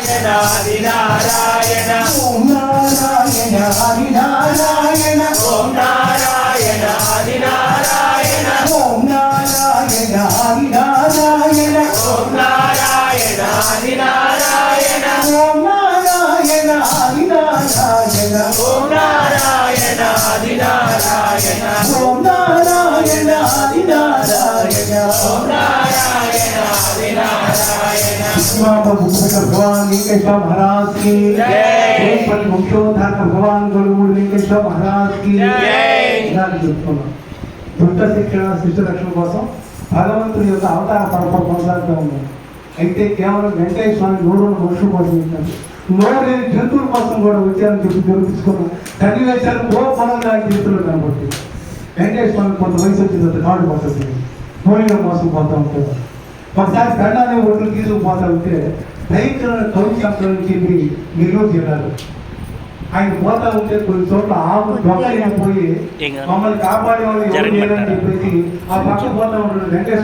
ఆదినారాయణ ఓం నారాయణ ఆదినారాయణ ఓం నారాయణ ఆదినారాయణ ఓం నారాయణ ఆదినారాయణ ఓం నారాయణ ఆదినారాయణ ఓం నారాయణ ఆదినారాయణ ఓం నారాయణ ఆదినారాయణ ఓం నారాయణ ఆదినారాయణ ఓం నారాయణ ఆదినారాయణ भगवान लिंगेश्वर महाराज की जय। मुख्योद्धार भगवान गोलूर लिंगेश्वर महाराज की దుష్ట శిక్షణ శిష్ట రక్షణ కోసం భగవంతుడి యొక్క అవతార పరప కొనసాగుతూ ఉంది. అయితే కేవలం వెంకటేశ్వర స్వామి నోరు మనుషుల కోసం ఇచ్చారు, నోరు లేని జంతువుల కోసం కూడా వచ్చారని చెప్పి తెలుసుకున్నాం. సన్నివేశాలు కోపంగా చేతుల్లో కనబడుతుంది. వెంకటేశ్వర స్వామి కొంత వయసు వచ్చిన తర్వాత కాడు పడుతుంది, నోడిలో మోసం పోతూ ఉంటారు. ఒకసారి పెళ్ళాన్ని ఒడ్లు తీసుకుపోతా ఉంటే భయంకరమైన కౌలు శాస్త్రం నుంచి నెల్లూరు జిల్లాలో ఆయన పోతా ఉంటే కొన్ని చోట్ల ఆవు దొంగ పోయి మమ్మల్ని కాపాడే వాళ్ళు ఎవరు లేరని చెప్పేసి ఆ పక్క పోతా ఉంటాడు వెంకటేశ్వర